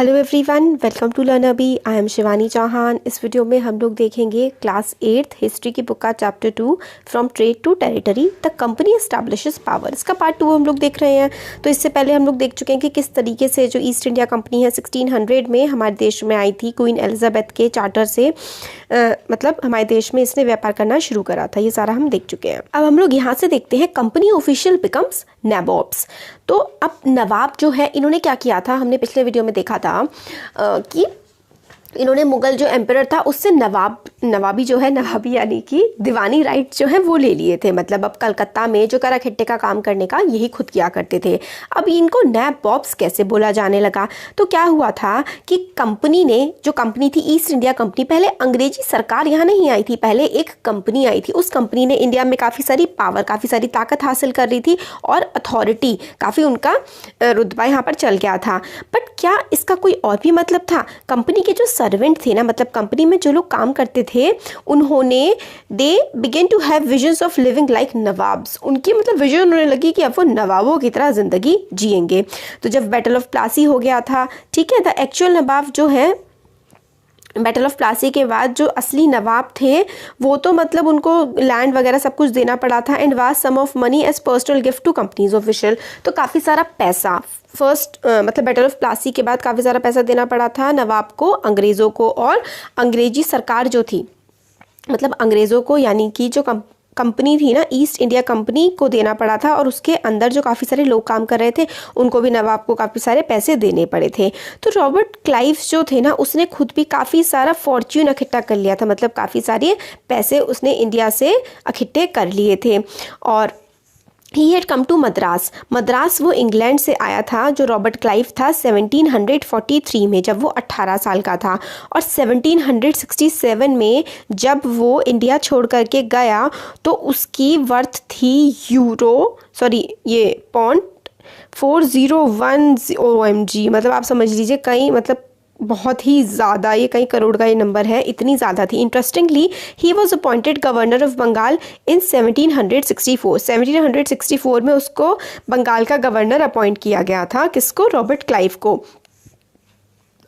Hello everyone, welcome to learn अभी। I am Shivani Chauhan. इस video में हम लोग देखेंगे क्लास 8th हिस्ट्री की बुक का chapter 2 from trade to territory the company establishes power. इसका पार्ट 2 हम लोग देख रहे हैं। तो इससे पहले हम लोग देख चुके हैं कि किस तरीके से जो ईस्ट इंडिया कंपनी है 1600 में हमारे देश में आई थी। क्वीन एलिजाबेथ के चार्टर से मतलब हमारे देश में इसने व्यापार करना शुरू करा था। ये सारा हम देख चुके हैं। अब हम लोग यहाँ से देखते हैं कंपनी ऑफिशियल बिकम्स नवाब्स। तो अब नवाब जो है इन्होंने क्या किया था, हमने पिछले वीडियो में देखा था कि इन्होंने मुगल जो एम्परर था उससे नवाबी यानी कि दीवानी राइट जो है वो ले लिए थे। मतलब अब कलकत्ता में जो करा खट्टे का काम करने का यही खुद किया करते थे। अब इनको नवाब्स कैसे बोला जाने लगा, तो क्या हुआ था कि कंपनी ने, जो कंपनी थी ईस्ट इंडिया कंपनी, पहले अंग्रेजी सरकार यहाँ नहीं आई थी, पहले एक कंपनी आई थी। उस कंपनी ने इंडिया में काफ़ी सारी पावर, काफ़ी सारी ताकत हासिल कर रही थी और अथॉरिटी, काफ़ी उनका रुतबा यहाँ पर चल गया था। बट क्या इसका कोई और भी मतलब था? कंपनी के जो सर्वेंट थे ना, मतलब कंपनी में जो लोग काम करते थे, उन्होंने they began to have visions of living like nawabs. उनकी मतलब विजन होने लगी कि अब वो नवाबों की तरह जिंदगी जिएंगे। तो जब बैटल ऑफ प्लासी हो गया था, ठीक है, द एक्चुअल नवाब जो है, बैटल ऑफ प्लासी के बाद जो असली नवाब थे वो तो मतलब उनको लैंड वगैरह सब कुछ देना पड़ा था and was some of money as personal gift to companies official. तो काफ़ी सारा पैसा मतलब बैटल ऑफ प्लासी के बाद काफ़ी सारा पैसा देना पड़ा था नवाब को, अंग्रेज़ों को, और अंग्रेजी सरकार जो थी, मतलब अंग्रेज़ों को यानी कि जो कंपनी थी ना, ईस्ट इंडिया कंपनी को देना पड़ा था। और उसके अंदर जो काफ़ी सारे लोग काम कर रहे थे उनको भी नवाब को काफ़ी सारे पैसे देने पड़े थे। तो रॉबर्ट क्लाइव जो थे ना, उसने खुद भी काफ़ी सारा फॉर्च्यून इकट्ठा कर लिया था, मतलब काफ़ी सारे पैसे उसने इंडिया से इकट्ठे कर लिए थे। और he had come to Madras वो इंग्लैंड से आया था, जो रॉबर्ट क्लाइव था 1743 में, जब वो 18 साल का था। और 1767 में जब वो इंडिया छोड़ करके गया तो उसकी वर्थ थी पॉन्ड 401 OMG। मतलब आप समझ लीजिए कहीं, मतलब बहुत ही ज़्यादा, ये कई करोड़ का ये नंबर है, इतनी ज़्यादा थी। Interestingly he was appointed governor of Bengal in 1764 में उसको बंगाल का गवर्नर अपॉइंट किया गया था। किसको? रॉबर्ट क्लाइव को।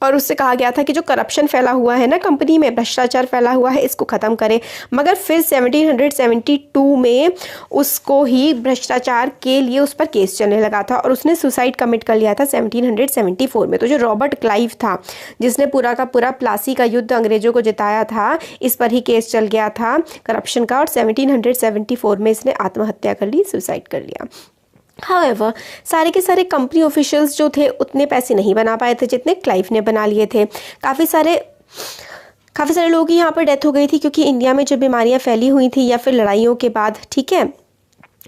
और उससे कहा गया था कि जो करप्शन फैला हुआ है ना कंपनी में, भ्रष्टाचार फैला हुआ है, इसको ख़त्म करें। मगर फिर 1772 में उसको ही भ्रष्टाचार के लिए उस पर केस चलने लगा था और उसने सुसाइड कमिट कर लिया था 1774 में। तो जो रॉबर्ट क्लाइव था, जिसने पूरा का पूरा प्लासी का युद्ध अंग्रेजों को जिताया था, इस पर ही केस चल गया था करप्शन का और 1774 में इसने आत्महत्या कर ली, सुसाइड कर लिया। हाउएवर सारे के सारे कंपनी ऑफिशियल्स जो थे उतने पैसे नहीं बना पाए थे जितने क्लाइव ने बना लिए थे। काफ़ी सारे लोगों की यहाँ पर डेथ हो गई थी क्योंकि इंडिया में जो बीमारियाँ फैली हुई थी या फिर लड़ाइयों के बाद, ठीक है।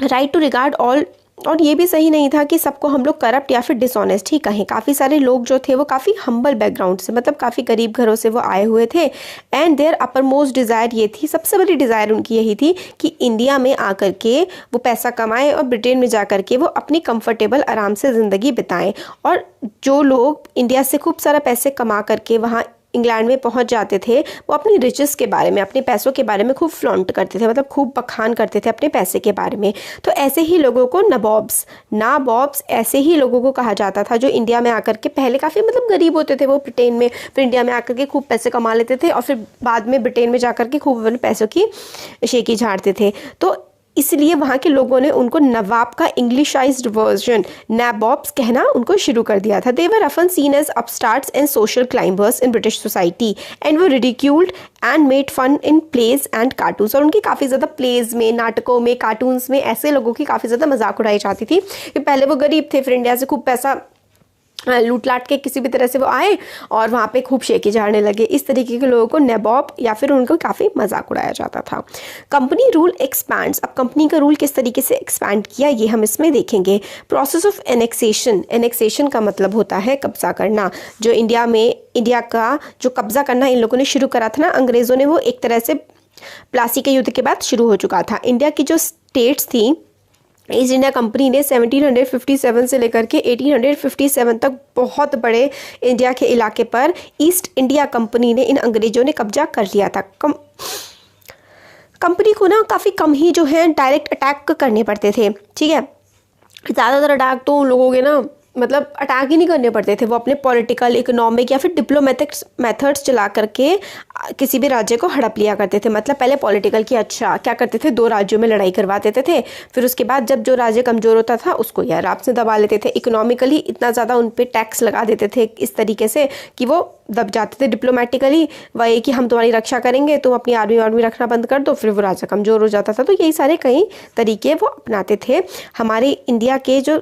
राइट टू रिगार्ड ऑल, और ये भी सही नहीं था कि सबको हम लोग करप्ट या फिर डिसऑनेस्ट ही कहें। काफ़ी सारे लोग जो थे वो काफ़ी हम्बल बैकग्राउंड से, मतलब काफ़ी गरीब घरों से वो आए हुए थे। And their uppermost desire ये थी, सबसे बड़ी डिज़ायर उनकी यही थी कि इंडिया में आकर के वो पैसा कमाएं और ब्रिटेन में जा कर के वो अपनी कंफर्टेबल आराम से ज़िंदगी बिताएं। और जो लोग इंडिया से खूब सारा पैसे कमा करके वहाँ इंग्लैंड में पहुंच जाते थे, वो अपनी रिचेस के बारे में, अपने पैसों के बारे में खूब फ्लॉन्ट करते थे, मतलब खूब बखान करते थे अपने पैसे के बारे में। तो ऐसे ही लोगों को नाबॉब्स ऐसे ही लोगों को कहा जाता था, जो इंडिया में आकर के पहले काफ़ी मतलब गरीब होते थे वो ब्रिटेन में, फिर इंडिया में आकर के खूब पैसे कमा लेते थे और फिर बाद में ब्रिटेन में जाकर के खूब अपने पैसों की शेखी झाड़ते थे। तो इसलिए वहाँ के लोगों ने उनको नवाब का इंग्लिशाइज्ड वर्जन नाबॉब्स कहना उनको शुरू कर दिया था। They were often seen as upstarts and social climbers in British society and वो ridiculed and made fun in plays and cartoons. और उनकी काफ़ी ज़्यादा प्लेज में, नाटकों में, कार्टून्स में ऐसे लोगों की काफ़ी ज़्यादा मजाक उड़ाई जाती थी कि पहले वो गरीब थे, फिर इंडिया से खूब पैसा लूट लाट के किसी भी तरह से वो आए और वहाँ पे खूब शेखी झाड़ने लगे। इस तरीके के लोगों को नवाब या फिर उनको काफ़ी मजाक उड़ाया जाता था। Company rule expands. अब कंपनी का रूल किस तरीके से एक्सपैंड किया ये हम इसमें देखेंगे। प्रोसेस ऑफ एनेक्सेशन का मतलब होता है कब्जा करना। जो इंडिया का जो कब्जा करना इन लोगों ने शुरू करा था ना अंग्रेज़ों ने, वो एक तरह से प्लासी के युद्ध के बाद शुरू हो चुका था। इंडिया की जो स्टेट्स थी, ईस्ट इंडिया कंपनी ने 1757 से लेकर के 1857 तक बहुत बड़े इंडिया के इलाके पर ईस्ट इंडिया कंपनी ने, इन अंग्रेजों ने कब्जा कर लिया था। कंपनी को ना काफ़ी कम ही जो है डायरेक्ट अटैक करने पड़ते थे, ठीक है। ज़्यादातर अटैक तो उन लोगों के ना मतलब अटैक ही नहीं करने पड़ते थे, वो अपने पॉलिटिकल, इकोनॉमिक या फिर डिप्लोमेटिक मेथड्स चला करके किसी भी राज्य को हड़प लिया करते थे। मतलब पहले पॉलिटिकल की अच्छा क्या करते थे, 2 राज्यों में लड़ाई करवा देते थे, फिर उसके बाद जब जो राज्य कमज़ोर होता था उसको या आराम से दबा लेते थे। इकोनॉमिकली इतना ज़्यादा उन पर टैक्स लगा देते थे इस तरीके से कि वो दब जाते थे। डिप्लोमेटिकली वही कि हम तुम्हारी रक्षा करेंगे, तुम अपनी आर्मी रखना बंद कर दो, फिर वो राजा कमज़ोर हो जाता था। तो यही सारे कई तरीके वो अपनाते थे हमारे इंडिया के जो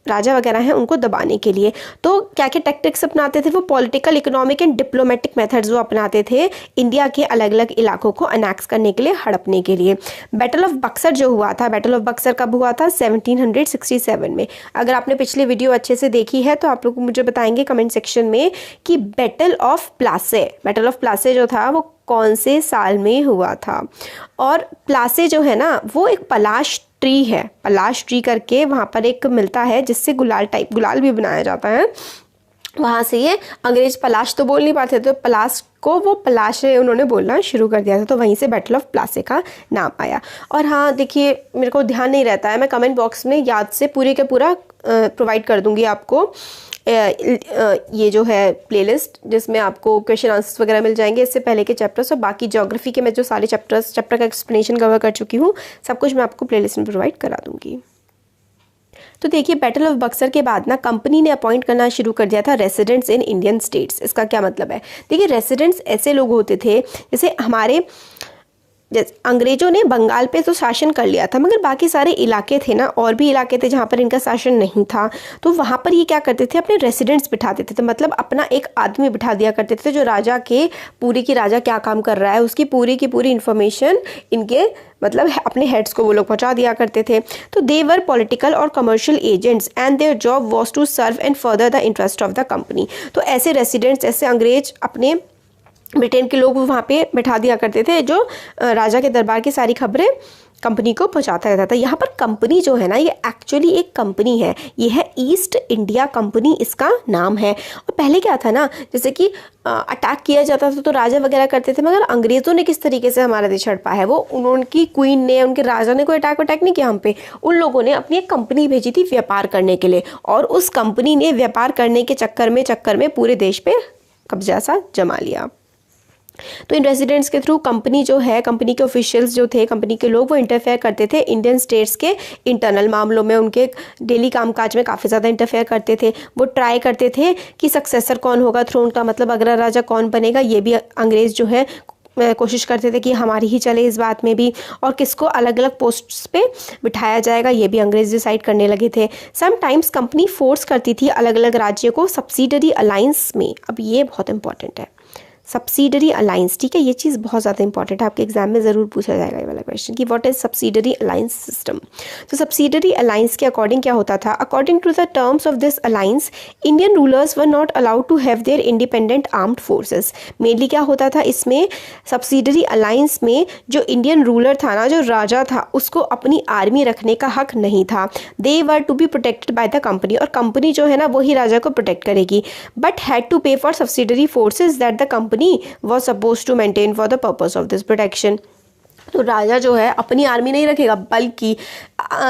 राजा वगैरह हैं उनको दबाने के लिए। तो क्या क्या टैक्टिक्स अपनाते थे वो, political, economic and diplomatic methods वो अपनाते थे इंडिया के अलग अलग इलाकों को अनेक्स करने के लिए, हड़पने के लिए। बैटल ऑफ बक्सर जो हुआ था, बैटल ऑफ बक्सर कब हुआ था, 1767 में। अगर आपने पिछली वीडियो अच्छे से देखी है तो आप लोग मुझे बताएंगे कमेंट सेक्शन में कि बैटल ऑफ प्लासे जो था वो कौन से साल में हुआ था। और प्लासे जो है ना वो एक पलाश ट्री है, पलाश ट्री करके वहाँ पर एक मिलता है जिससे गुलाल भी बनाया जाता है। वहाँ से ये अंग्रेज पलाश तो बोल नहीं पाते तो पलाश को वो पलाशे उन्होंने बोलना शुरू कर दिया था, तो वहीं से बैटल ऑफ प्लासे का नाम आया। और हाँ देखिए, मेरे को ध्यान नहीं रहता है, मैं कमेंट बॉक्स में याद से पूरे के पूरा प्रोवाइड कर दूंगी आपको ये जो है प्लेलिस्ट, जिसमें आपको क्वेश्चन आंसर्स वगैरह मिल जाएंगे इससे पहले के चैप्टर्स, और बाकी ज्योग्राफी के मैं जो सारे चैप्टर का एक्सप्लेनेशन कवर कर चुकी हूँ, सब कुछ मैं आपको प्लेलिस्ट में प्रोवाइड करा दूंगी। तो देखिए, बैटल ऑफ बक्सर के बाद ना कंपनी ने अपॉइंट करना शुरू कर दिया था रेसिडेंट्स इन इंडियन स्टेट्स। इसका क्या मतलब है, देखिए रेसिडेंट्स ऐसे लोग होते थे जैसे हमारे अंग्रेजों ने बंगाल पे तो शासन कर लिया था, मगर बाकी सारे इलाके थे ना, और भी इलाके थे जहाँ पर इनका शासन नहीं था, तो वहाँ पर ये क्या करते थे, अपने रेसिडेंट्स बिठा देते थे। मतलब अपना एक आदमी बिठा दिया करते थे जो राजा के पूरी की राजा क्या काम कर रहा है उसकी पूरी की पूरी इन्फॉर्मेशन इनके मतलब अपने हेड्स को वो लोग पहुँचा दिया करते थे। तो दे वर पॉलिटिकल और commercial agents and their job was to serve and further the interest of the company. तो ऐसे रेसिडेंट्स, ऐसे अंग्रेज अपने ब्रिटेन के लोग वहाँ पे बैठा दिया करते थे जो राजा के दरबार की सारी खबरें कंपनी को पहुँचाता रहता था। यहाँ पर कंपनी जो है ना ये एक्चुअली एक कंपनी है, ये है ईस्ट इंडिया कंपनी इसका नाम है। और पहले क्या था ना, जैसे कि अटैक किया जाता था तो राजा वगैरह करते थे, मगर अंग्रेज़ों ने किस तरीके से हमारा देश हड़पा है, वो उनकी क्वीन ने, उनके राजा ने कोई अटैक नहीं किया हम पे, उन लोगों ने अपनी एक कंपनी भेजी थी व्यापार करने के लिए, और उस कंपनी ने व्यापार करने के चक्कर में पूरे देश पे कब्जा सा जमा लिया। तो इन रेसिडेंट्स के थ्रू कंपनी जो है, कंपनी के ऑफिशियल्स जो थे, कंपनी के लोग, वो इंटरफेयर करते थे इंडियन स्टेट्स के इंटरनल मामलों में, उनके डेली कामकाज में काफ़ी ज़्यादा इंटरफेयर करते थे। वो ट्राई करते थे कि सक्सेसर कौन होगा थ्रोन का, मतलब अगला राजा कौन बनेगा, ये भी अंग्रेज़ जो है कोशिश करते थे कि हमारी ही चले इस बात में भी, और किसको अलग अलग पोस्ट्स पे बिठाया जाएगा ये भी अंग्रेज डिसाइड करने लगे थे। समटाइम्स कंपनी फोर्स करती थी अलग अलग राज्यों को सब्सिडरी अलायंस में। अब ये बहुत इंपॉर्टेंट है, सब्सिडरी अलायंस, ठीक है, ये चीज़ बहुत ज़्यादा इंपॉर्टेंट है, आपके एग्जाम में ज़रूर पूछा जाएगा ये वाला क्वेश्चन कि what is subsidiary alliance system. तो सब्सिडरी अलायंस के अकॉर्डिंग क्या होता था, according to the terms of this alliance Indian rulers were not allowed to have their independent armed forces. Mainly क्या होता था इसमें, सब्सिडरी अलायंस में जो इंडियन रूलर था ना, जो राजा था, उसको अपनी आर्मी रखने का हक नहीं था। They were to be protected by the company, और कंपनी जो है ना वही राजा को प्रोटेक्ट करेगी, but had to pay for subsidiary forces that the company was supposed to maintain for the purpose of this protection। तो राजा जो है अपनी आर्मी नहीं रखेगा, बल्कि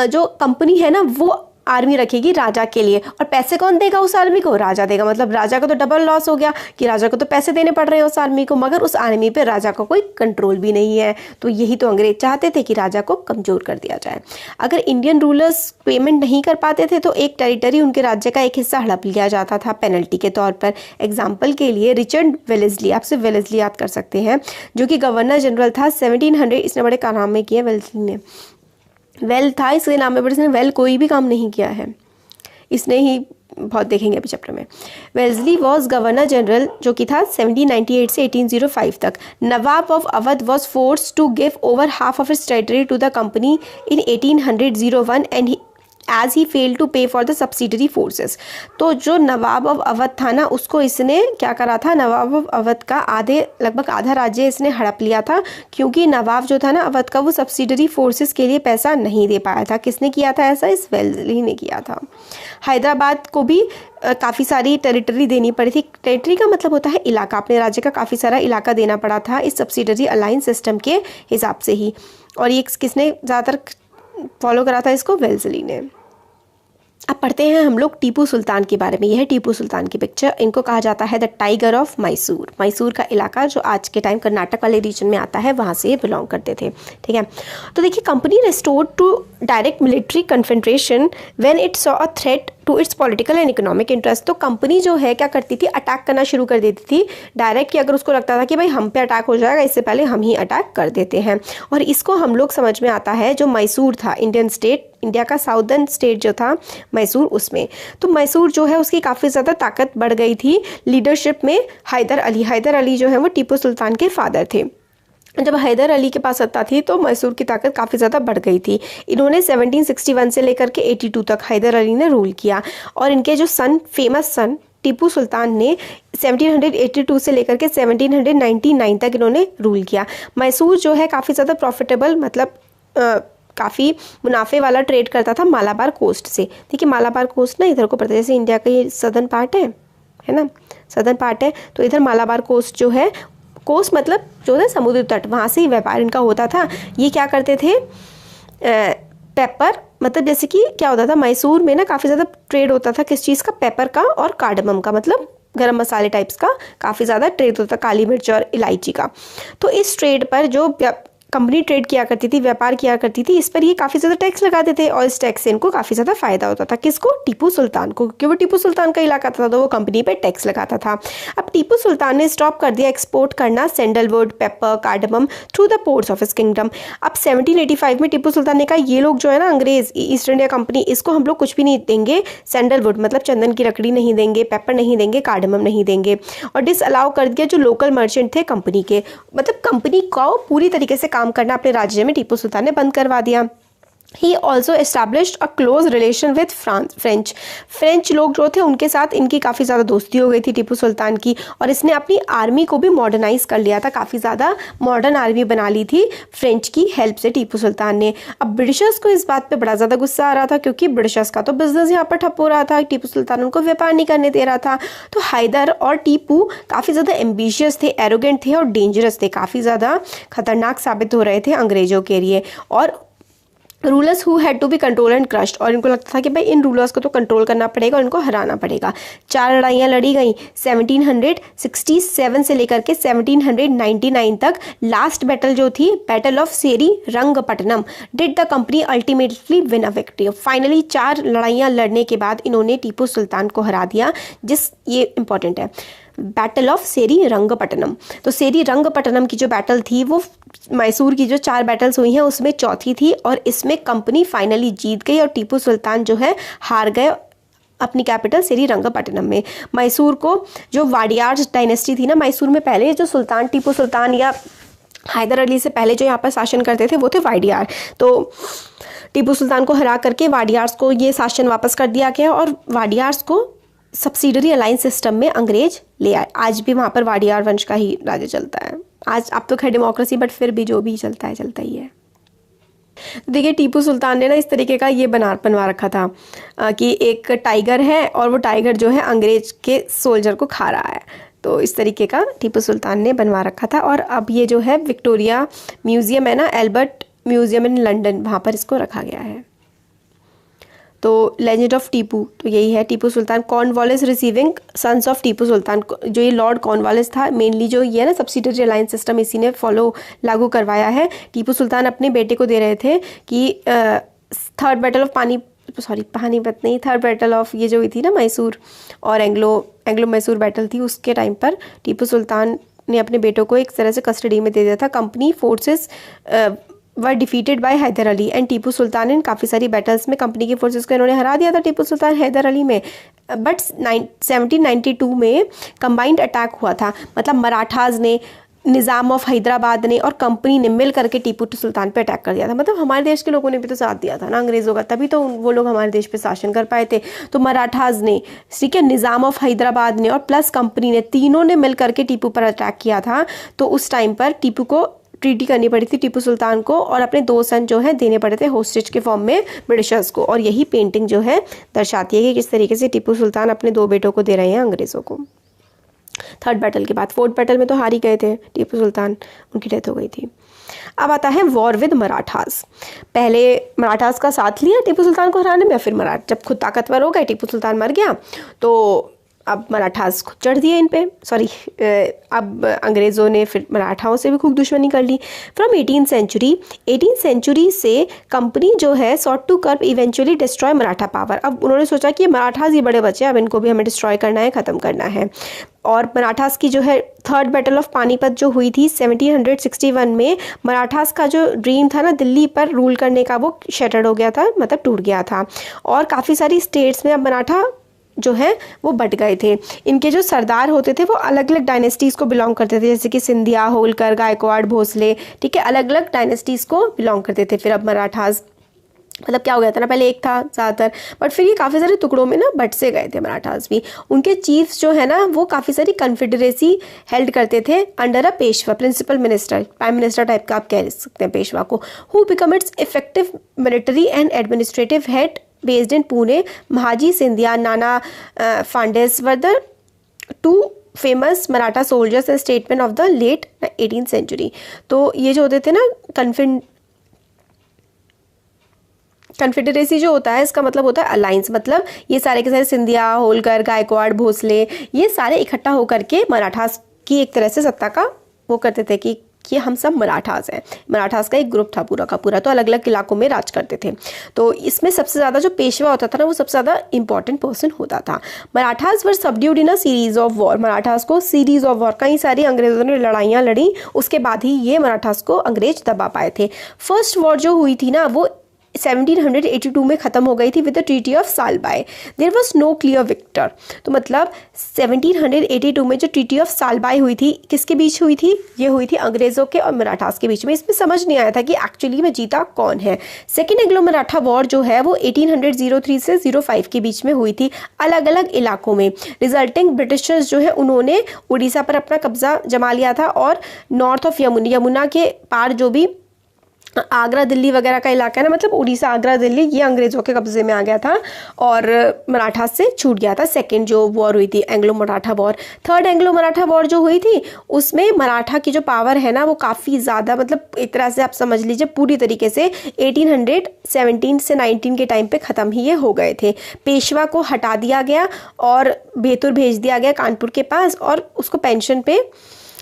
जो कंपनी है ना वो आर्मी रखेगी राजा के लिए, और पैसे कौन देगा उस आर्मी को, राजा देगा। मतलब राजा को तो डबल लॉस हो गया कि राजा को तो पैसे देने पड़ रहे हैं उस आर्मी को, मगर उस आर्मी पे राजा का कोई कंट्रोल भी नहीं है। तो यही तो अंग्रेज चाहते थे कि राजा को कमज़ोर कर दिया जाए। अगर इंडियन रूलर्स पेमेंट नहीं कर पाते थे तो एक टेरिटरी, उनके राज्य का एक हिस्सा हड़प लिया जाता था पेनल्टी के तौर पर। एग्जाम्पल के लिए रिचर्ड वेलेस्ली, आपसे वेलेस्ली याद कर सकते हैं, जो कि गवर्नर जनरल था 1700, इसने बड़े कारनामे किए वेलेस्ली ने। वेल था इसके नाम में, बट इसने वेल कोई भी काम नहीं किया है, इसने ही बहुत देखेंगे अभी चैप्टर में। वेल्सली वॉज गवर्नर जनरल जो कि था 1798 से 1805 तक। Nawab of Awadh was force to give over half of its territory to the company in 1801 and as he fail to pay for the subsidiary forces. तो जो नवाब ऑफ अवध था ना, उसको इसने क्या करा था, नवाब ऑफ अवध का लगभग आधा राज्य इसने हड़प लिया था, क्योंकि नवाब जो था ना अवध का, वो सब्सिडरी फोर्सेस के लिए पैसा नहीं दे पाया था। किसने किया था ऐसा, इस वेल्सली ने किया था। हैदराबाद को भी काफ़ी सारी टेरिटरी देनी पड़ी थी। टेरिटरी का मतलब होता है इलाका, अपने राज्य का काफ़ी सारा इलाका देना पड़ा था इस सब्सिडरी अलायंस सिस्टम के हिसाब से ही। और ये किसने ज़्यादातर फॉलो करा था इसको, वेल्सली ने। अब पढ़ते हैं हम लोग टीपू सुल्तान के बारे में। यह है टीपू सुल्तान की पिक्चर। इनको कहा जाता है the tiger of Mysore. Mysore का इलाका जो आज के टाइम कर्नाटक वाले रीजन में आता है, वहाँ से ये बिलोंग करते थे। ठीक है, तो देखिए, company restored to direct military confederation when it saw a threat to its political and economic interest. तो कंपनी जो है क्या करती थी, अटैक करना शुरू कर देती थी डायरेक्ट, कि अगर उसको लगता था कि भाई हम पे अटैक हो जाएगा, इससे पहले हम ही अटैक कर देते हैं। और इसको हम लोग समझ में आता है, जो मैसूर था इंडियन स्टेट, इंडिया का साउदर्न स्टेट जो था मैसूर, उसमें तो मैसूर जो है उसकी काफ़ी ज़्यादा ताकत बढ़ गई थी लीडरशिप में। हैदर अली जो है वो टीपू सुल्तान के फादर थे। जब हैदर अली के पास सत्ता थी तो मैसूर की ताकत काफ़ी ज़्यादा बढ़ गई थी। इन्होंने 1761 से लेकर के 82 तक हैदर अली ने रूल किया, और इनके जो फेमस सन टीपू सुल्तान ने 1782 से लेकर के 1799 तक इन्होंने रूल किया। मैसूर जो है काफ़ी ज़्यादा प्रॉफिटेबल, मतलब काफ़ी मुनाफे वाला ट्रेड करता था मालाबार कोस्ट से। देखिए, मालाबार कोस्ट ना इधर को पड़ता है, जैसे इंडिया का ये सदर्न पार्ट है ना, सदर्न पार्ट है, तो इधर मालाबार कोस्ट जो है, कोस्ट मतलब जो है समुद्र तट, वहाँ से ही व्यापार इनका होता था। ये क्या करते थे, पेपर, मतलब जैसे कि क्या होता था, मैसूर में ना काफ़ी ज़्यादा ट्रेड होता था किस चीज़ का, पेपर का और कार्डमम का, मतलब गरम मसाले टाइप्स का काफ़ी ज़्यादा ट्रेड होता था, काली मिर्च और इलायची का। तो इस ट्रेड पर जो कंपनी ट्रेड किया करती थी, व्यापार किया करती थी, इस पर ये काफ़ी ज़्यादा टैक्स लगाते थे, और इस टैक्स से इनको काफ़ी ज़्यादा फायदा होता था। किसको, टीपू सुल्तान को, क्योंकि वो टीपू सुल्तान का इलाका था, तो वो कंपनी पे टैक्स लगाता था। अब टीपू सुल्तान ने स्टॉप कर दिया एक्सपोर्ट करना sandalwood, paper, cardamom through the ports of his kingdom. अब 1785 में टीपू सुल्तान ने कहा, ये लोग जो है ना अंग्रेज, ईस्ट इंडिया कंपनी, इसको हम लोग कुछ भी नहीं देंगे, सैंडलवुड मतलब चंदन की लकड़ी नहीं देंगे, पेपर नहीं देंगे, कार्डमम नहीं देंगे, और डिसअलाउ कर दिया जो लोकल मर्चेंट थे कंपनी के, मतलब कंपनी को पूरी तरीके से काम करना अपने राज्य में टीपू सुल्तान ने बंद करवा दिया। He also established a close relation with French लोग जो थे उनके साथ इनकी काफ़ी ज़्यादा दोस्ती हो गई थी टीपू सुल्तान की, और इसने अपनी आर्मी को भी मॉडर्नाइज कर लिया था, काफ़ी ज़्यादा मॉडर्न आर्मी बना ली थी फ्रेंच की हेल्प से टीपू सुल्तान ने। अब ब्रिटिशर्स को इस बात पे बड़ा ज़्यादा गुस्सा आ रहा था, क्योंकि ब्रिटिशर्स का तो बिजनेस यहाँ पर ठप हो रहा था, टीपू सुल्तान उनको व्यापार नहीं करने दे रहा था। तो हैदर और टीपू काफ़ी ज़्यादा एम्बिशियस थे, एरोगेंट थे और डेंजरस थे, काफ़ी ज़्यादा खतरनाक साबित हो रहे थे अंग्रेज़ों के लिए। और rulers who had to be control and crushed, और इनको लगता था कि भाई इन रूलर्स को तो कंट्रोल करना पड़ेगा और इनको हराना पड़ेगा। 4 लड़ाइयाँ लड़ी गई 1767 से लेकर के 1799 तक। लास्ट बैटल जो थी, battle of Seringapatam, did the company ultimately win a victory. Finally 4 लड़ाइयाँ लड़ने के बाद इन्होंने टीपू सुल्तान को हरा दिया। ये इंपॉर्टेंट है, बैटल ऑफ सेरी रंगपट्टनम। तो सेरी रंगपट्टनम की जो बैटल थी वो मैसूर की जो 4 बैटल्स हुई हैं उसमें चौथी थी, और इसमें कंपनी फाइनली जीत गई और टीपू सुल्तान जो है हार गए अपनी कैपिटल सेरी रंगपट्टनम में। मैसूर को जो वाडियार डायनेस्टी थी ना, मैसूर में पहले जो सुल्तान टीपू सुल्तान या हैदर अली से पहले जो यहाँ पर शासन करते थे वो थे वाडियार। तो टीपू सुल्तान को हरा करके वाडियार्स को ये शासन वापस कर दिया गया, और वाडियार्स को सब्सिडरी अलायंस सिस्टम में अंग्रेज ले आए। आज भी वहाँ पर वाडियार वंश का ही राज्य चलता है। आज अब तो खैर डेमोक्रेसी, बट फिर भी जो भी चलता ही है। देखिए, टीपू सुल्तान ने ना इस तरीके का ये बनवा रखा था कि एक टाइगर है और वो टाइगर जो है अंग्रेज के सोल्जर को खा रहा है। तो इस तरीके का टीपू सुल्तान ने बनवा रखा था। और अब ये जो है विक्टोरिया म्यूजियम है ना, एल्बर्ट म्यूजियम इन लंदन, वहाँ पर इसको रखा गया है। तो लेजेंड ऑफ टीपू तो यही है, Tipu Sultan. Cornwallis receiving sons of Tipu Sultan, जो ये लॉर्ड कॉर्नवालिस था, मेनली जो ये है ना सब्सिडरी अलायंस सिस्टम इसी ने लागू करवाया है। टीपू सुल्तान अपने बेटे को दे रहे थे कि थर्ड बैटल ऑफ ये जो हुई थी ना मैसूर और एंग्लो मैसूर बैटल थी, उसके टाइम पर टीपू सुल्तान ने अपने बेटों को एक तरह से कस्टडी में दे दिया था। Company forces were defeated by Haidar Ali and Tipu Sultan. इन काफ़ी सारी बैटल्स में कंपनी की फोर्सेस को इन्होंने हरा दिया था टीपू सुल्तान हैदर अली में। बट 1792 में कंबाइंड अटैक हुआ था, मतलब मराठाज ने, निज़ाम ऑफ हैदराबाद ने और कंपनी ने मिल करके टीपू सुल्तान पे अटैक कर दिया था। मतलब हमारे देश के लोगों ने भी तो साथ दिया था ना अंग्रेज़ों का, तभी तो वो लोग हमारे देश पे शासन कर पाए थे। तो मराठाज ने, ठीक है, निज़ाम ऑफ हैदराबाद ने और प्लस कंपनी ने, तीनों ने मिल करके टीपू पर अटैक किया था। तो उस टाइम पर टीपू को ट्रीटी करनी पड़ी थी टीपू सुल्तान को, और अपने 2 सन जो है देने पड़े थे होस्टेज के फॉर्म में ब्रिटिशर्स को। और यही पेंटिंग जो है दर्शाती है कि किस तरीके से टीपू सुल्तान अपने 2 बेटों को दे रहे हैं अंग्रेज़ों को। थर्ड बैटल के बाद, 4th बैटल में तो हार ही गए थे टीपू सुल्तान, उनकी डेथ हो गई थी। अब आता है वॉर विद मराठास। पहले मराठास का साथ लिया टीपू सुल्तान को हराने में, फिर जब खुद ताकतवर हो गए, टीपू सुल्तान मर गया, तो अब मराठास खुद चढ़ दिए इन पे, अब अंग्रेज़ों ने फिर मराठाओं से भी खूब दुश्मनी कर ली। फ्रॉम 18th सेंचुरी से कंपनी जो है sought to curb eventually destroy Maratha power. अब उन्होंने सोचा कि मराठास ही बड़े बचे, अब इनको भी हमें डिस्ट्रॉय करना है, ख़त्म करना है। और मराठास की जो है थर्ड बैटल ऑफ पानीपत जो हुई थी 1761 में, मराठास का जो ड्रीम था ना दिल्ली पर रूल करने का, वो शैटर्ड हो गया था, मतलब टूट गया था। और काफ़ी सारी स्टेट्स में अब मराठा जो है वो बट गए थे। इनके जो सरदार होते थे वो अलग अलग डायनेस्टीज़ को बिलोंग करते थे, जैसे कि सिंधिया, होलकर, गायकवाड़, भोसले, ठीक है, अलग अलग डायनेस्टीज़ को बिलोंग करते थे। फिर अब मराठास मतलब क्या हो गया था ना, पहले एक था ज़्यादातर, बट फिर ये काफ़ी सारे टुकड़ों में ना बट से गए थे मराठास भी। उनके चीफ्स जो है ना वो काफ़ी सारी कन्फेडरेसी हेल्ड करते थे under a Peshwa, principal minister, prime minister type का आप कह सकते हैं पेशवा को, who become its effective military and administrative head based in Pune. Mahadji, Sindhia, Nana Phadnavis were the two famous Maratha soldiers and statesmen of the late 18th century. तो ये जो होते थे ना कन्फेडरेसी जो होता है, इसका मतलब होता है अलायंस, मतलब ये सारे के सारे सिंधिया, होलकर, गायकवाड़, भोसले, ये सारे इकट्ठा होकर के मराठास की एक तरह से सत्ता का वो करते थे कि हम सब मराठास हैं। मराठास का एक ग्रुप था पूरा का पूरा, तो अलग अलग इलाकों में राज करते थे। तो इसमें सबसे ज़्यादा जो पेशवा होता था ना वो सबसे ज़्यादा इंपॉर्टेंट पर्सन होता था। Marathas were subdued in a series of war. Marathas को सीरीज ऑफ वॉर, कई सारी अंग्रेज़ों ने लड़ाइयाँ लड़ी, उसके बाद ही ये मराठास को अंग्रेज दबा पाए थे। फर्स्ट वॉर जो हुई थी ना वो 1782 में ख़त्म हो गई थी with the treaty of Salbai. There was no clear victor. तो मतलब 1782 में जो ट्रीटी ऑफ सालबाई हुई थी, किसके बीच हुई थी? ये हुई थी अंग्रेज़ों के और मराठास के बीच में। इसमें समझ नहीं आया था कि एक्चुअली में जीता कौन है। सेकेंड एंग्लो मराठा वॉर जो है वो 1803 से 05 के बीच में हुई थी अलग अलग इलाकों में। रिजल्टिंग ब्रिटिशर्स जो है उन्होंने उड़ीसा पर अपना कब्जा जमा लिया था, और नॉर्थ ऑफ यमुना के पार जो भी आगरा दिल्ली वगैरह का इलाका है ना, मतलब उड़ीसा, आगरा, दिल्ली, ये अंग्रेज़ों के कब्जे में आ गया था और मराठा से छूट गया था। सेकेंड जो वॉर हुई थी Anglo Maratha war. Third Anglo Maratha war जो हुई थी उसमें मराठा की जो पावर है ना वो काफ़ी ज़्यादा, मतलब एक तरह से आप समझ लीजिए पूरी तरीके से 1817 से 19 के टाइम पे ख़त्म ही ये हो गए थे। पेशवा को हटा दिया गया और बेतुर भेज दिया गया कानपुर के पास, और उसको पेंशन पे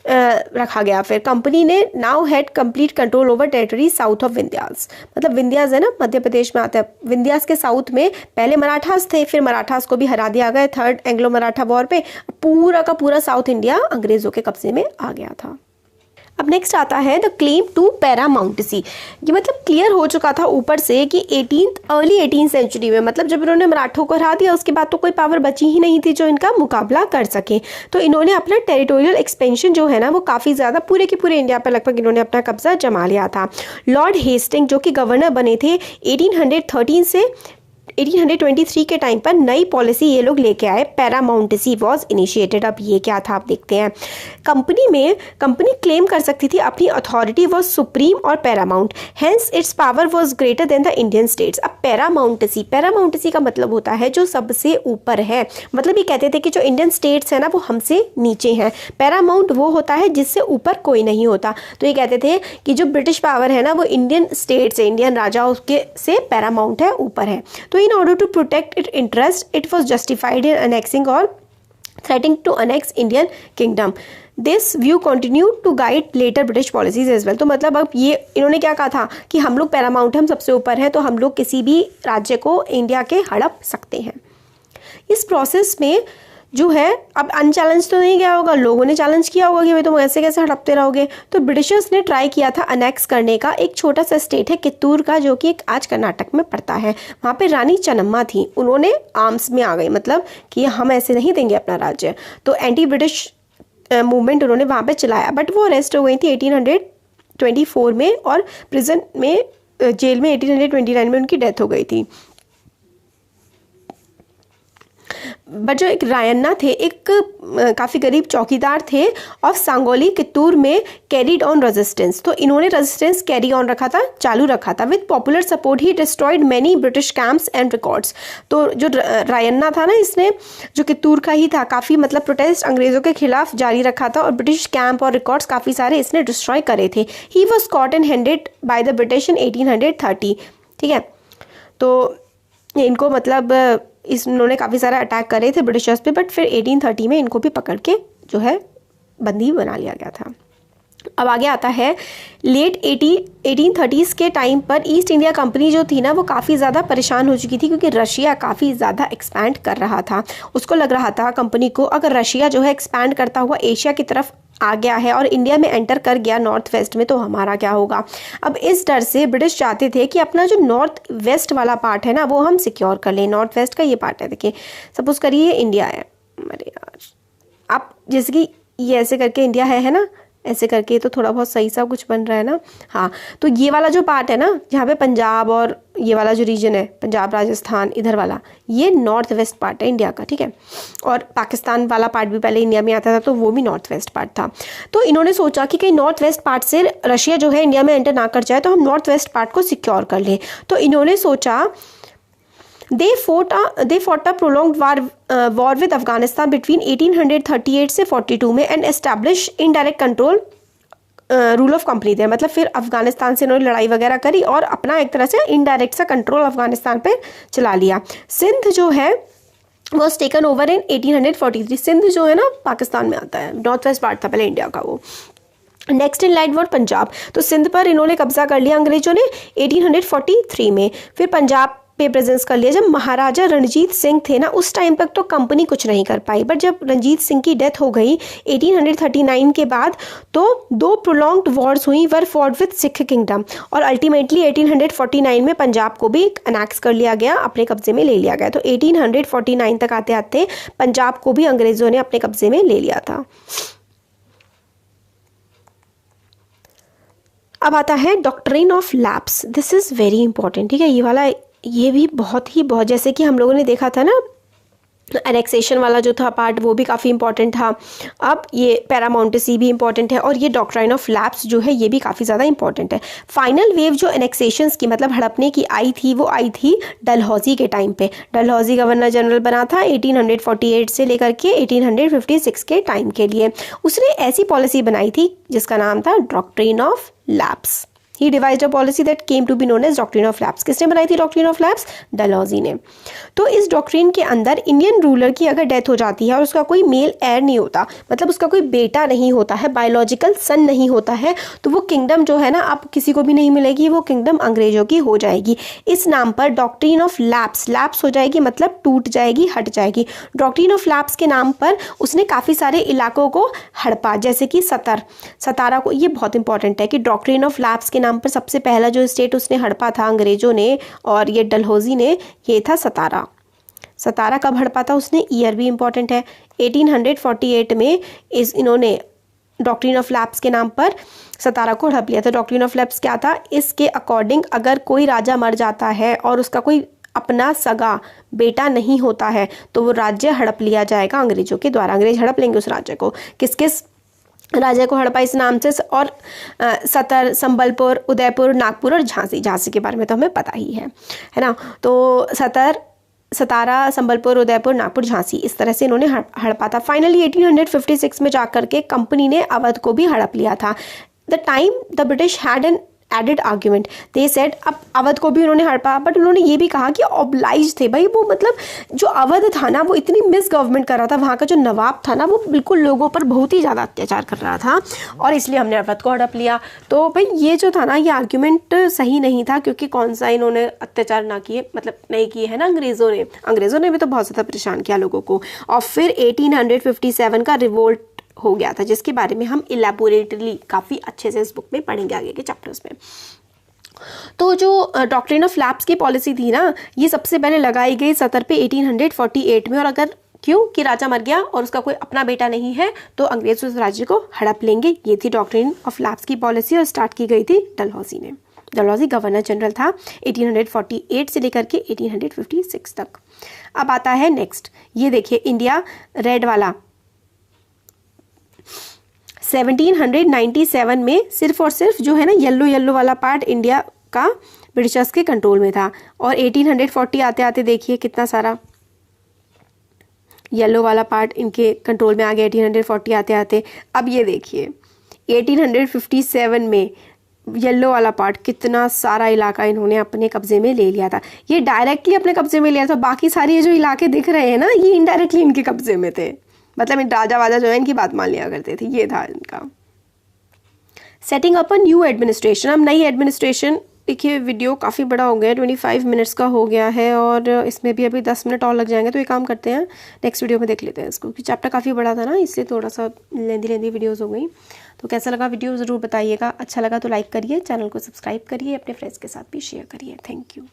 रखा गया। फिर कंपनी ने now had complete control over territory south of Vindhyas. मतलब विंध्यास है ना मध्य प्रदेश में आता है, विंध्यास के साउथ में पहले मराठास थे, फिर मराठास को भी हरा दिया गया थर्ड एंग्लो मराठा वॉर पे। पूरा का पूरा साउथ इंडिया अंग्रेज़ों के कब्जे में आ गया था। अब नेक्स्ट आता है द क्लेम टू पैरामाउंटेसी। ये मतलब क्लियर हो चुका था ऊपर से कि अर्ली 18th सेंचुरी में, मतलब जब इन्होंने मराठों को हरा दिया उसके बाद तो कोई पावर बची ही नहीं थी जो इनका मुकाबला कर सके। तो इन्होंने अपना टेरिटोरियल एक्सपेंशन जो है ना वो काफ़ी ज़्यादा पूरे के पूरे इंडिया पर लगभग इन्होंने अपना कब्जा जमा लिया था। लॉर्ड हेस्टिंग जो कि गवर्नर बने थे 1813 से 1823 के टाइम पर नई पॉलिसी ये लोग लेके आए, पैरामाउंटेसी वॉज इनिशिएटेड। अब ये क्या था आप देखते हैं। कंपनी क्लेम कर सकती थी अपनी अथॉरिटी वॉज सुप्रीम और Paramount, hence it's power was greater than the Indian states. अब पैरामाउंटेसी का मतलब होता है जो सबसे ऊपर है, मतलब ये कहते थे कि जो इंडियन स्टेट्स है ना वो हमसे नीचे हैं। पैरामाउंट वो होता है जिससे ऊपर कोई नहीं होता। तो ये कहते थे कि जो ब्रिटिश पावर है ना वो इंडियन स्टेट्स है, इंडियन राजाओं के से पैरामाउंट है, ऊपर है। तो in order to protect its interest, it was justified in annexing or threatening to annex Indian kingdom. This view continued to guide later British policies as well. तो मतलब अब ये इन्होंने क्या कहा था कि हम लोग पैरामाउंट, हम सबसे ऊपर हैं, तो हम लोग किसी भी राज्य को इंडिया के हड़प सकते हैं। इस प्रोसेस में जो है अब अनचैलेंज तो नहीं गया होगा, लोगों ने चैलेंज किया होगा कि भाई तुम ऐसे कैसे हड़पते रहोगे। तो ब्रिटिशर्स ने ट्राई किया था अनेक्स करने का। एक छोटा सा स्टेट है कित्तूर का जो कि आज कर्नाटक में पड़ता है, वहाँ पे रानी चन्नम्मा थी, उन्होंने आर्म्स में आ गई, मतलब कि हम ऐसे नहीं देंगे अपना राज्य। तो एंटी ब्रिटिश मूवमेंट उन्होंने वहाँ पे चलाया, बट वो अरेस्ट हो गई थी 1824 में और प्रिजन में जेल में 1829 में उनकी डेथ हो गई थी। बट जो एक रायन्ना थे, एक काफ़ी गरीब चौकीदार थे ऑफ सांगोली कित्तूर में, कैरीड ऑन रेजिस्टेंस। तो इन्होंने रेजिस्टेंस कैरी ऑन रखा था, चालू रखा था। With popular support he destroyed many British camps and records. तो जो रायन्ना था ना, इसने जो कित्तूर का ही था, काफ़ी मतलब प्रोटेस्ट अंग्रेज़ों के खिलाफ जारी रखा था और ब्रिटिश कैंप और रिकॉर्ड्स काफ़ी सारे इसने डिस्ट्रॉय करे थे। He was caught and handed by the British in 1830। ठीक है, तो इनको मतलब इन्होंने काफ़ी सारा अटैक करे थे ब्रिटिशर्स पे, बट फिर 1830 में इनको भी पकड़ के जो है बंदी बना लिया गया था। अब आगे आता है लेट 1830s के टाइम पर ईस्ट इंडिया कंपनी जो थी ना, वो काफ़ी ज़्यादा परेशान हो चुकी थी, क्योंकि रशिया काफ़ी ज़्यादा एक्सपैंड कर रहा था। उसको लग रहा था कंपनी को, अगर रशिया जो है एक्सपैंड करता हुआ एशिया की तरफ आ गया है और इंडिया में एंटर कर गया नॉर्थ वेस्ट में, तो हमारा क्या होगा। अब इस डर से ब्रिटिश चाहते थे कि अपना जो नॉर्थ वेस्ट वाला पार्ट है ना, वो हम सिक्योर कर लें। नॉर्थ वेस्ट का ये पार्ट है, देखिए सपोज करिए इंडिया है, अरे यार आप जैसे कि ये ऐसे करके इंडिया है ना, ऐसे करके तो थोड़ा बहुत सही सा कुछ बन रहा है ना। हाँ, तो ये वाला जो पार्ट है ना, जहाँ पे पंजाब और ये वाला जो रीजन है, पंजाब राजस्थान इधर वाला, ये नॉर्थ वेस्ट पार्ट है इंडिया का। ठीक है, और पाकिस्तान वाला पार्ट भी पहले इंडिया में आता था, तो वो भी नॉर्थ वेस्ट पार्ट था। तो इन्होंने सोचा कि कहीं नॉर्थ वेस्ट पार्ट से रशिया जो है इंडिया में एंटर ना कर जाए, तो हम नॉर्थ वेस्ट पार्ट को सिक्योर कर लें। तो इन्होंने सोचा They fought a prolonged war with Afghanistan between 1838 से 42 में and establish indirect control rule of company थे। मतलब फिर अफगानिस्तान से इन्होंने लड़ाई वगैरह करी और अपना एक तरह से इनडायरेक्ट सा कंट्रोल अफगानिस्तान पे चला लिया। सिंध जो है was taken over in 1843। Sindh जो है ना पाकिस्तान में आता है, नॉर्थ वेस्ट पार्ट था पहले इंडिया का वो। नेक्स्ट इन लाइन वर पंजाब। तो सिंध पर इन्होंने कब्जा कर लिया अंग्रेजों ने 1843 में। फिर पंजाब पे प्रेजेंस कर लिया। जब महाराजा रणजीत सिंह थे ना, उस टाइम तक तो कंपनी कुछ नहीं कर पाई, बट जब रणजीत सिंह की डेथ हो गई 1839 के बाद, तो 2 प्रोलॉन्ग्ड वॉर्स हुई वर फॉर्ड विद सिख किंगडम, और अल्टीमेटली 1849 में पंजाब को भी अनेक्स कर लिया गया, अपने कब्जे में ले लिया गया। तो 1849 तक आते आते पंजाब को भी अंग्रेजों ने अपने कब्जे में ले लिया था। अब आता है doctrine of lapse. This is very important. ठीक है, ये वाला ये भी बहुत जैसे कि हम लोगों ने देखा था ना, एनेक्सेशन वाला जो था पार्ट, वो भी काफ़ी इंपॉर्टेंट था। अब ये पैरामाउंटेसी भी इंपॉर्टेंट है, और ये डॉक्ट्राइन ऑफ लैप्स जो है ये भी काफ़ी ज़्यादा इंपॉर्टेंट है। फाइनल वेव जो एनेक्सेशंस की मतलब हड़पने की आई थी, वो आई थी डलहौजी के टाइम पे। डलहौजी गवर्नर जनरल बना था 1848 से लेकर के 1856 के टाइम के लिए। उसने ऐसी पॉलिसी बनाई थी जिसका नाम था doctrine of lapse. He devised a policy that came to be known as Doctrine of Lapse। किसने बनाई थी डॉक्ट्रिन ऑफ लैप्स? डलहौजी ने। तो इस डॉक्ट्रिन के अंदर इंडियन रूलर की अगर डेथ हो जाती है और उसका कोई मेल एयर नहीं होता, मतलब उसका कोई बेटा नहीं होता है, बायोलॉजिकल सन नहीं होता है, तो वो किंगडम जो है ना, आप किसी को भी नहीं मिलेगी, वो किंगडम अंग्रेजों की हो जाएगी। इस नाम पर डॉक्ट्रिन ऑफ लैप्स, लैप्स हो जाएगी मतलब टूट जाएगी, हट जाएगी। डॉक्ट्रिन ऑफ लैप्स के नाम पर उसने काफ़ी सारे इलाकों को हड़पा, जैसे कि सतारा को। ये बहुत इंपॉर्टेंट है कि डॉक्ट्रिन ऑफ लैप्स के नाम पर सबसे पहला जो स्टेट उसने हड़पा था अंग्रेजों ने और ये डलहौजी ने, ये था सतारा। सतारा कब हड़पा था उसने, ईयर भी इंपॉर्टेंट है। 1848 में इन्होंने डॉक्ट्रिन ऑफ लैप्स के नाम पर सतारा को हड़प लिया था। डॉक्ट्रिन ऑफ लैप्स क्या था? इसके अकॉर्डिंग अगर कोई राजा मर जाता है और उसका कोई अपना सगा बेटा नहीं होता है, तो वो राज्य हड़प लिया जाएगा अंग्रेजों के द्वारा। अंग्रेज हड़प लेंगे उस राज्य को। किस राजा को हड़पा इस नाम से? और सतर, संबलपुर, उदयपुर, नागपुर और झांसी के बारे में तो हमें पता ही है ना। तो सतारा, संबलपुर, उदयपुर, नागपुर, झांसी, इस तरह से इन्होंने हड़पा था। फाइनली 1856 में जाकर के कंपनी ने अवध को भी हड़प लिया था। The time the British had an added argument, they said, अब अवध को भी उन्होंने हड़पा, बट उन्होंने ये भी कहा कि ऑब्लाइज थे भाई, वो मतलब जो अवध था ना, वो इतनी मिस गवर्नमेंट कर रहा था, वहाँ का जो नवाब था ना, वो बिल्कुल लोगों पर बहुत ही ज़्यादा अत्याचार कर रहा था, और इसलिए हमने अवध को हड़प लिया। तो भाई ये जो था ना, ये आर्ग्यूमेंट सही नहीं था, क्योंकि कौन सा इन्होंने अत्याचार ना किए, मतलब नहीं किए है ना अंग्रेज़ों ने भी तो बहुत ज़्यादा परेशान किया लोगों को। और फिर 1857 का रिवोल्ट हो गया था, जिसके बारे में हम इलेबोरेटली काफ़ी अच्छे से इस बुक में पढ़ेंगे आगे के चैप्टर्स में। तो जो डॉक्ट्रिन ऑफ लैप्स की पॉलिसी थी ना, ये सबसे पहले लगाई गई सतर पे 1848 में। और अगर क्यों कि राजा मर गया और उसका कोई अपना बेटा नहीं है, तो अंग्रेज उस राज्य को हड़प लेंगे। ये थी डॉक्ट्रिन ऑफ लैप्स की पॉलिसी, और स्टार्ट की गई थी डलहौजी ने। डलहौजी गवर्नर जनरल था 1848 से लेकर के 1856 तक। अब आता है नेक्स्ट, ये देखिए इंडिया रेड वाला 1797 में सिर्फ और सिर्फ जो है ना येलो वाला पार्ट इंडिया का ब्रिटिशर्स के कंट्रोल में था, और 1840 आते आते देखिए कितना सारा येलो वाला पार्ट इनके कंट्रोल में आ गया 1840 आते आते। अब ये देखिए 1857 में येलो वाला पार्ट कितना सारा इलाका इन्होंने अपने कब्जे में ले लिया था। ये डायरेक्टली अपने कब्जे में लिया था, बाकी सारे ये जो इलाके दिख रहे हैं ना ये इनडायरेक्टली इनके कब्जे में थे, मतलब इन राजा वाजा जो है इनकी बात मान लिया करते थे। ये था इनका setting up a new administration. अब नई एडमिनिस्ट्रेशन, देखिए वीडियो काफ़ी बड़ा हो गया है, 25 मिनट्स का हो गया है और इसमें भी अभी 10 मिनट और लग जाएंगे, तो ये काम करते हैं नेक्स्ट वीडियो में देख लेते हैं इसको, क्योंकि चैप्टर काफ़ी बड़ा था ना, इसलिए थोड़ा सा लेंदी वीडियोस हो गई। तो कैसा लगा वीडियो ज़रूर बताइएगा, अच्छा लगा तो लाइक करिए, चैनल को सब्सक्राइब करिए, अपने फ्रेंड्स के साथ भी शेयर करिए। Thank you.